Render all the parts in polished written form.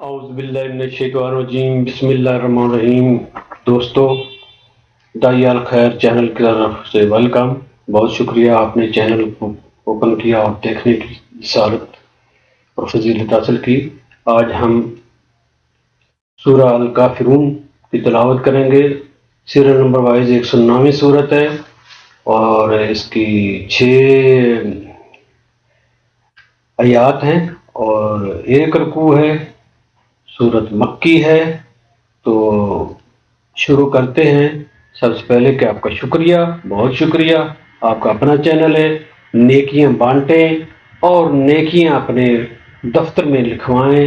اعوذ باللہ من الشیطان الرجیم بسم اللہ الرحمن الرحیم۔ دوستو، داعی الخیر چینل کی طرف سے ویلکم۔ بہت شکریہ آپ نے چینل کو اوپن کیا اور دیکھنے کی جسارت اور فضیلت حاصل کی۔ آج ہم سورہ الکافرون کی تلاوت کریں گے۔ سیریل نمبر وائز 109ویں صورت ہے اور اس کی 6 آیات ہیں اور 1 رکوع ہے۔ صورت مکی ہے۔ تو شروع کرتے ہیں۔ سب سے پہلے کہ آپ کا شکریہ، بہت شکریہ۔ آپ کا اپنا چینل ہے، نیکیاں بانٹیں اور نیکیاں اپنے دفتر میں لکھوائیں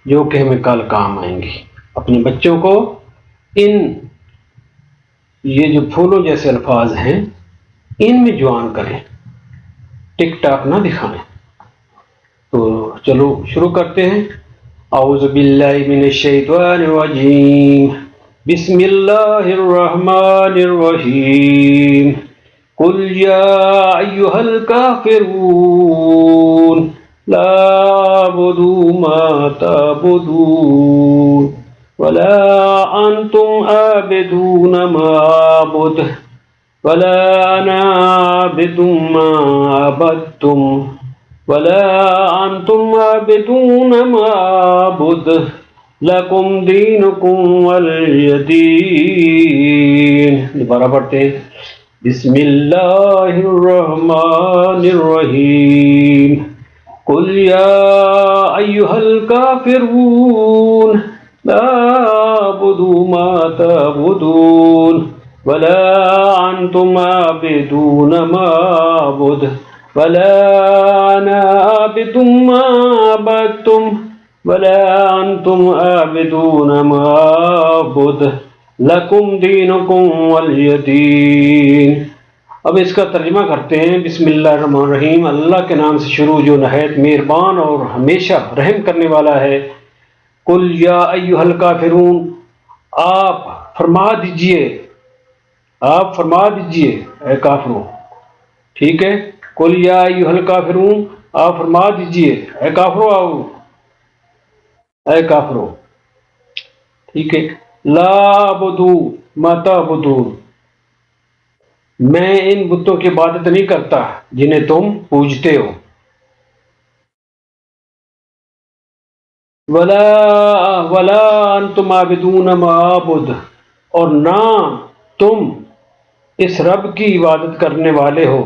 جو کہ ہمیں کل کام آئیں گی۔ اپنے بچوں کو یہ جو پھولوں جیسے الفاظ ہیں ان میں جوان کریں، ٹک ٹاک نہ دکھائیں۔ تو چلو شروع کرتے ہیں۔ اعوذ باللہ من الشیطان الرجیم، بسم اللہ الرحمن الرحیم، قل یا ایہا الکافرون لا اعبد ما تعبدون ولا انتم عابدون ما اعبد ولا انا عابد ما عبدتم ولا انتم عابدون ما اعبد لکم دینکم ولی دین۔ دوبارہ پڑھتے ہیں۔ بسم اللہ الرحمن الرحیم، قل یا ایہا الکافرون لا اعبد ما تعبدون ولا انتم عابدون ما اعبد ولا انا عابد ما عبدتم ولا انتم عابدون ما اعبد لکم دینکم ولی دین۔ اب اس کا ترجمہ کرتے ہیں۔ بسم اللہ الرحمن الرحیم، اللہ کے نام سے شروع جو نہایت مہربان اور ہمیشہ رحم کرنے والا ہے۔ قل یا ایھا الکافرون، آپ فرما دیجئے اے کافروں۔ ٹھیک ہے، قل یا ایھا الکافرون، آپ فرما دیجئے اے کافروں۔ ٹھیک ہے، لا اعبد ما تعبدون، میں ان بتوں کی عبادت نہیں کرتا جنہیں تم پوجتے ہو۔ ولا انتم عابدون ما اعبد، اور نہ تم اس رب کی عبادت کرنے والے ہو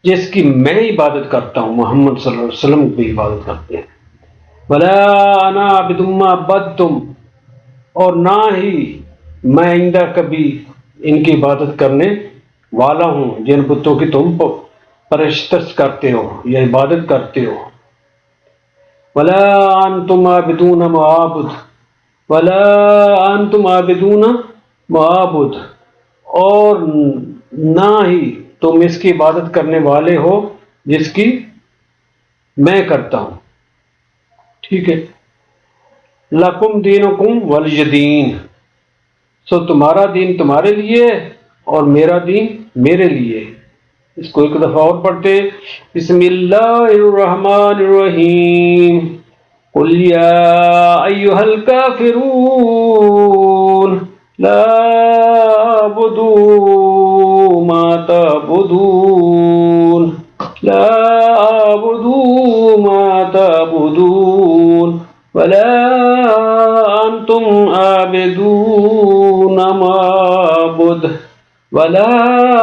جس کی میں عبادت کرتا ہوں۔ محمد صلی اللہ علیہ وسلم کی عبادت کرتے ہیں۔ ولا انا عابد ما عبدتم، اور نہ ہی میں آئندہ کبھی ان کی عبادت کرنے والا ہوں جن بتوں کی تم پرستش کرتے ہو یا عبادت کرتے ہو۔ ولا انتم عابدون ما اعبد، ولا انتم عابدون ما اعبد، اور نہ ہی تم اس کی عبادت کرنے والے ہو جس کی میں کرتا ہوں۔ ٹھیک ہے، لکم دینکم ولی دین، سو تمہارا دین تمہارے لیے اور میرا دین میرے لیے۔ اس کو ایک دفعہ اور پڑھتے۔ بسم اللہ الرحمن الرحیم، قل یا ایھا الکافرون لا اعبد ما تعبدون لا اعبد ما تعبدون ولا انتم عابدون ما اعبد ولا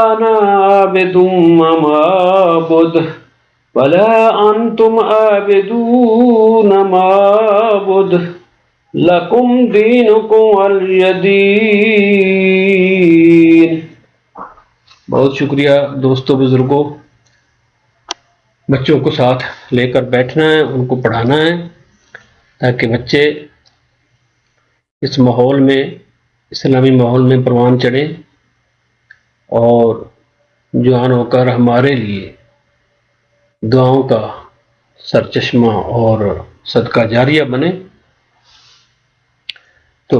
انا عابد ما اعبد ولا انتم عابدون ما اعبد لکم دینکم ولی دین۔ بہت شکریہ دوستوں، بزرگوں۔ بچوں کو ساتھ لے کر بیٹھنا ہے، ان کو پڑھانا ہے تاکہ بچے اس ماحول میں، اسلامی ماحول میں پروان چڑھیں اور جوان ہو کر ہمارے لیے دعاؤں کا سرچشمہ اور صدقہ جاریہ بنے۔ تو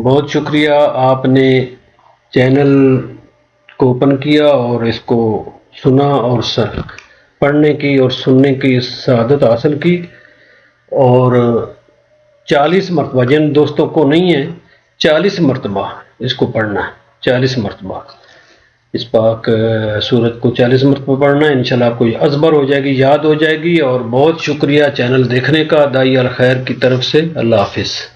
بہت شکریہ، آپ نے چینل کو اوپن کیا اور اس کو سنا اور پڑھنے کی اور سننے کی سعادت حاصل کی۔ اور 40 مرتبہ، جن دوستوں کو نہیں ہے 40 مرتبہ اس کو پڑھنا ہے، 40 مرتبہ اس پاک سورت کو 40 مرتبہ پڑھنا ہے، انشاءاللہ آپ کو یہ ازبر ہو جائے گی، یاد ہو جائے گی۔ اور بہت شکریہ چینل دیکھنے کا، داعی الخیر کی طرف سے۔ اللہ حافظ۔